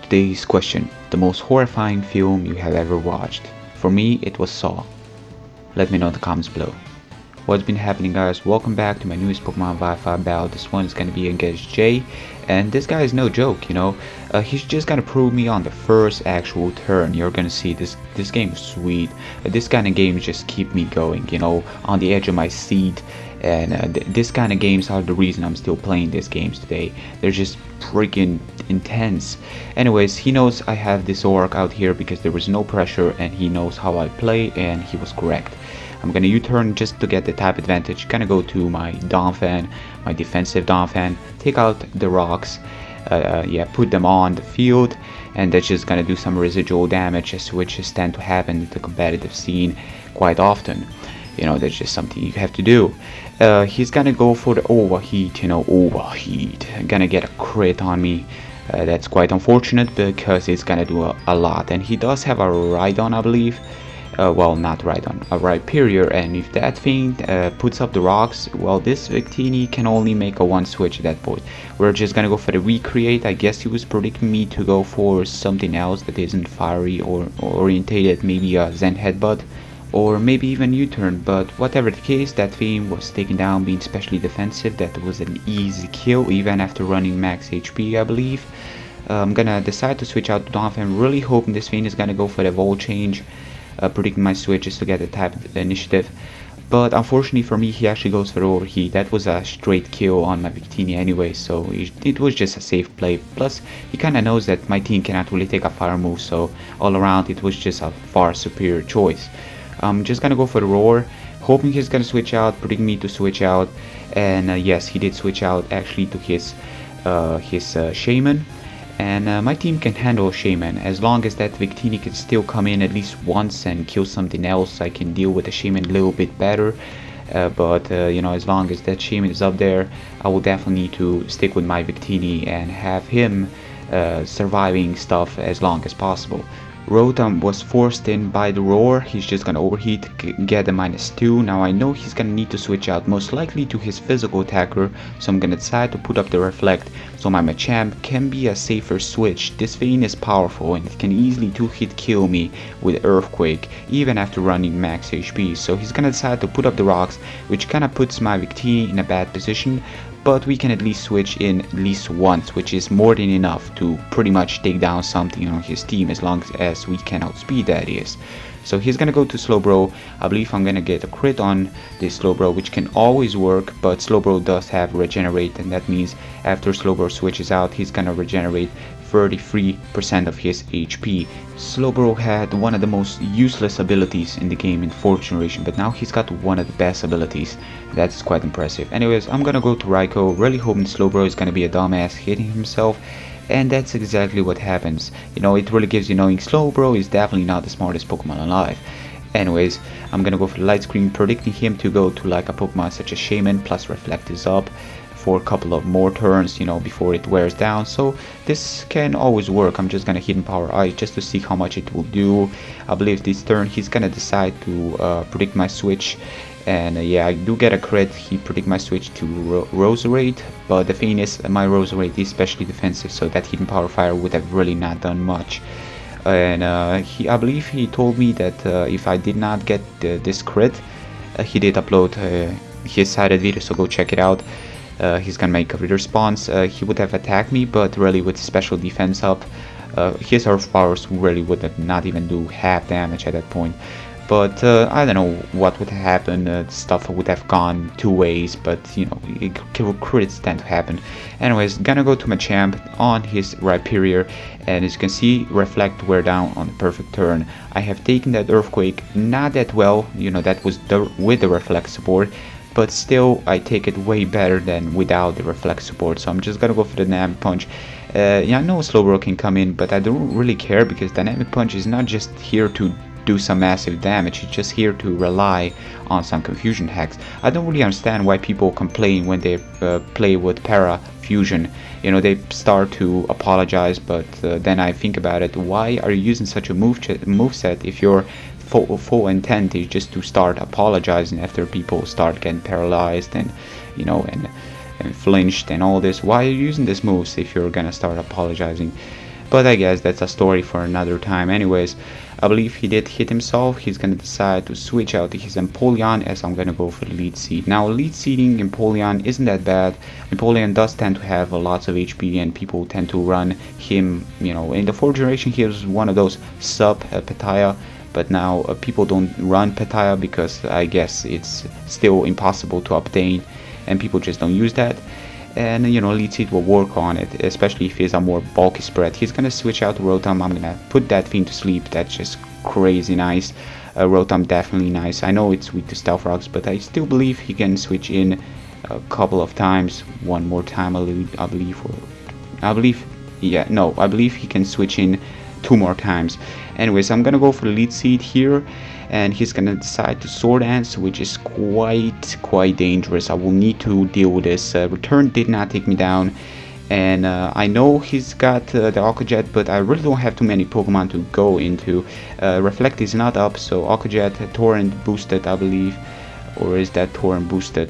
Today's question: the most horrifying film you have ever watched. For me, it was Saw. Let me know in the comments below. What's been happening, guys? Welcome back to my newest Pokemon Wi-Fi battle. This one is gonna be against Jay, and this guy is no joke, you know. He's just gonna prove me on the first actual turn. You're gonna see this game is sweet. This kind of games just keep me going, you know, on the edge of my seat. And this kind of games are the reason I'm still playing these games today. They're just freaking intense. Anyways, he knows I have this orc out here because there was no pressure, and he knows how I play, and he was correct. I'm gonna U-turn just to get the type advantage. Gonna go to my Donphan, my defensive Donphan, take out the rocks, yeah, put them on the field, and that's just gonna do some residual damage, as which is tend to happen in the competitive scene quite often. You know, that's just something you have to do. He's gonna go for the overheat, you know, overheat. Gonna get a crit on me. That's quite unfortunate because it's gonna do a lot. And he does have a Rhydon, I believe. Well, not Rhydon, a Rhyperior. And if that thing puts up the rocks, well, this Victini can only make a one switch at that point. We're just gonna go for the recreate. I guess he was predicting me to go for something else that isn't fiery or orientated, maybe a Zen Headbutt, or maybe even U-turn, but whatever the case, that theme was taken down being specially defensive. That was an easy kill even after running max HP, I believe. I'm gonna decide to switch out to Donphan, really hoping this thing is gonna go for the volt change, predicting my switches to get the type initiative. But unfortunately for me, he actually goes for overheat. That was a straight kill on my Victini anyway, so it was just a safe play. Plus, he kinda knows that my team cannot really take a fire move, so all around it was just a far superior choice. I'm just gonna go for the roar, hoping he's gonna switch out, predicting me to switch out, and yes, he did switch out actually to his shaman, and my team can handle shaman as long as that Victini can still come in at least once and kill something else. I can deal with the shaman a little bit better, but you know, as long as that shaman is up there, I will definitely need to stick with my Victini and have him surviving stuff as long as possible. Rotom was forced in by the roar. He's just gonna overheat, get a -2. Now I know he's gonna need to switch out most likely to his physical attacker, so I'm gonna decide to put up the reflect so my Machamp can be a safer switch. This thing is powerful and it can easily 2-hit kill me with Earthquake even after running max HP, so he's gonna decide to put up the rocks, which kinda puts my Victini in a bad position. But we can at least switch in at least once, which is more than enough to pretty much take down something on his team, as long as we can outspeed that is. So he's gonna go to Slowbro. I believe I'm gonna get a crit on this Slowbro, which can always work, but Slowbro does have regenerate, and that means after Slowbro switches out, he's gonna regenerate 33% of his HP. Slowbro had one of the most useless abilities in the game in 4th generation, but now he's got one of the best abilities. That's quite impressive. Anyways, I'm gonna go to Raikou, really hoping Slowbro is gonna be a dumbass hitting himself, and that's exactly what happens. You know, it really gives you knowing Slowbro is definitely not the smartest Pokemon alive. Anyways, I'm gonna go for the Light Screen, predicting him to go to like a Pokemon such as Shaman, plus Reflect is up for a couple of more turns, you know, before it wears down. So this can always work. I'm just gonna Hidden Power Ice just to see how much it will do. I believe this turn he's gonna decide to predict my switch, and yeah, I do get a crit. He predict my switch to Roserade, but the thing is, my Roserade is specially defensive, so that Hidden Power Fire would have really not done much. And I believe he told me that if I did not get this crit, he did upload his sided video, so go check it out. He's gonna make a response. He would have attacked me, but really with special defense up, his earth powers really would not even do half damage at that point. But I don't know what would happen. Stuff would have gone two ways, but you know, crits tend to happen. Anyways, gonna go to Machamp on his Rhyperior, and as you can see, Reflect wear down on the perfect turn. I have taken that Earthquake not that well, you know, that was with the Reflect support, but still I take it way better than without the Reflect support, so I'm just gonna go for the Dynamic Punch. Yeah, I know Slowbro can come in, but I don't really care because Dynamic Punch is not just here to do some massive damage, it's just here to rely on some confusion hacks. I don't really understand why people complain when they play with Para Fusion. You know, they start to apologize, but then I think about it, why are you using such a moveset if your full intent is just to start apologizing after people start getting paralyzed and, you know, and flinched and all this? Why are you using this moves if you're gonna start apologizing? but I guess that's a story for another time. Anyways, I believe he did hit himself. He's gonna decide to switch out to his Empoleon, as I'm gonna go for the lead seed. Now, lead seeding Empoleon isn't that bad. Empoleon does tend to have lots of HP, and people tend to run him, you know. In the 4th generation, he was one of those sub Petaya, but now people don't run Petaya because I guess it's still impossible to obtain, and people just don't use that. And you know, lead seed will work on it, especially if he's a more bulky spread. He's gonna switch out to Rotom. I'm gonna put that thing to sleep. That's just crazy nice. Rotom definitely nice. I know it's weak to Stealth Rocks, but I still believe he can switch in a couple of times. One more time, I believe he can switch in 2 more times. Anyways, I'm gonna go for the lead seed here, and he's gonna decide to Sword Dance, which is quite dangerous. I will need to deal with this. Return did not take me down, and I know he's got the Aqua Jet, but I really don't have too many Pokemon to go into. Reflect is not up, so Aqua Jet, Torrent boosted, I believe, or is that Torrent boosted?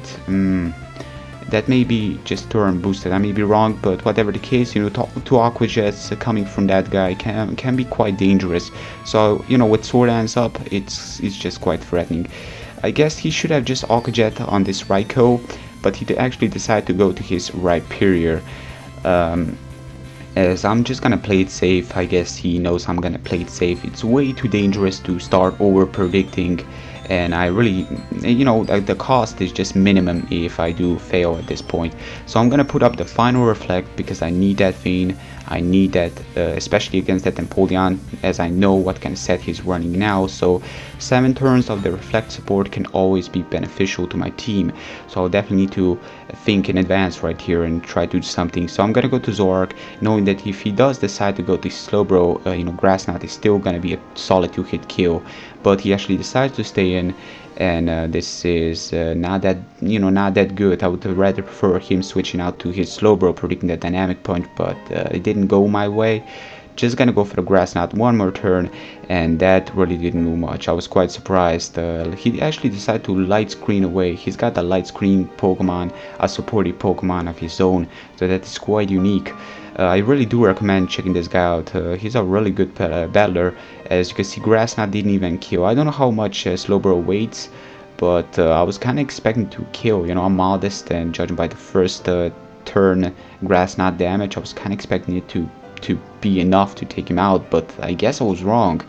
That may be just Torrent boosted, I may be wrong, but whatever the case, you know, 2 Aqua Jets coming from that guy can be quite dangerous. So, you know, with Sword Dance up, it's just quite threatening. I guess he should have just Aqua Jet on this Raikou, but he actually decided to go to his Rhyperior. As I'm just gonna play it safe. I guess he knows I'm gonna play it safe. It's way too dangerous to start over predicting, and I really, you know, the cost is just minimum if I do fail at this point. So I'm gonna put up the final Reflect because I need that thing. I need that, especially against that Empoleon, as I know what kind of set he's running now. So 7 turns of the Reflect support can always be beneficial to my team. So I'll definitely need to think in advance right here and try to do something. So I'm gonna go to Zoroark, knowing that if he does decide to go to Slowbro, you know, Grass Knot is still gonna be a solid 2-hit kill. But he actually decides to stay in, and this is not that good. I would rather prefer him switching out to his Slowbro, predicting the Dynamic Punch, but it didn't go my way. Just gonna go for the Grass Knot one more turn, and that really didn't do much. I was quite surprised. He actually decided to Light Screen away. He's got a Light Screen Pokemon, a supportive Pokemon of his own, so that is quite unique. I really do recommend checking this guy out. He's a really good battler. As you can see, Grass Knot didn't even kill. I don't know how much Slowbro weighs, but I was kind of expecting to kill. You know, I'm modest, and judging by the first turn Grass Knot damage, I was kind of expecting it to be enough to take him out, but I guess I was wrong.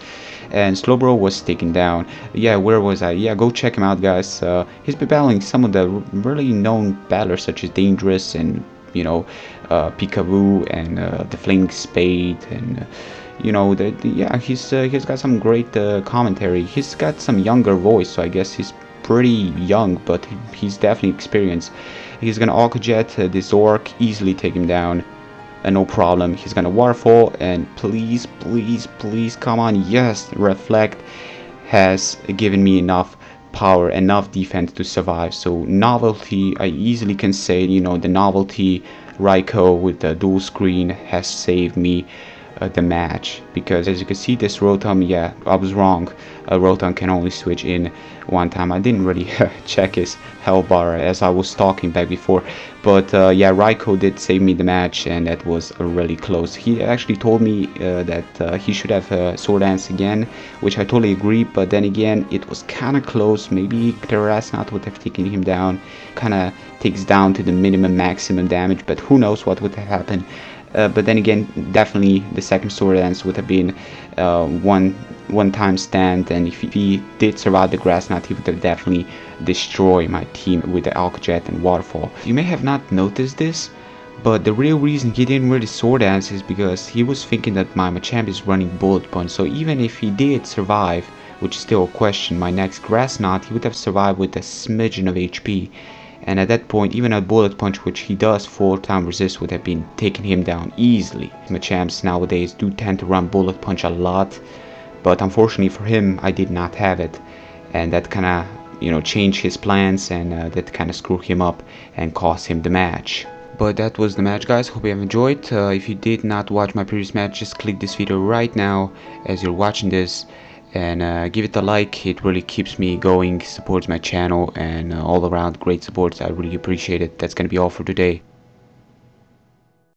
And Slowbro was taken down. Yeah, where was I? Yeah, go check him out, guys. He's been battling some of the really known battlers such as Dangerous and, you know, Peekaboo and the Fling Spade, and you know, yeah, he's got some great commentary. He's got some younger voice, so I guess he's pretty young, but he's definitely experienced. He's gonna Aqua Jet this Zoroark, easily take him down. No problem. He's gonna Waterfall, and please, come on. Yes, Reflect has given me enough power, enough defense to survive. So Novelty, I easily can say, you know, the Novelty Raikou with the dual screen has saved me the match, because as you can see, this Rotom, yeah, I was wrong. Rotom can only switch in 1 time. I didn't really check his health bar as I was talking back before, but yeah, Raikou did save me the match, and that was really close. He actually told me that he should have Sword Dance again, which I totally agree, but then again, it was kind of close. Maybe Grass Knot would have taken him down, kind of takes down to the maximum damage, but who knows what would have happened. But then again, definitely the second Sword Dance would have been one time stand, and if he did survive the Grass Knot, he would have definitely destroyed my team with the Aqua Jet and Waterfall. You may have not noticed this, but the real reason he didn't really Sword Dance is because he was thinking that my Machamp is running Bullet Punch. So even if he did survive, which is still a question, my next Grass Knot, he would have survived with a smidgen of HP. And at that point, even a Bullet Punch, which he does full-time resist, would have been taking him down easily. Machamps nowadays do tend to run Bullet Punch a lot, but unfortunately for him, I did not have it. And that kind of, you know, changed his plans, and that kind of screwed him up and cost him the match. But that was the match, guys. Hope you have enjoyed. If you did not watch my previous match, just click this video right now as you're watching this, and give it a like. It really keeps me going, supports my channel, and all around great support. I really appreciate it. That's gonna be all for today.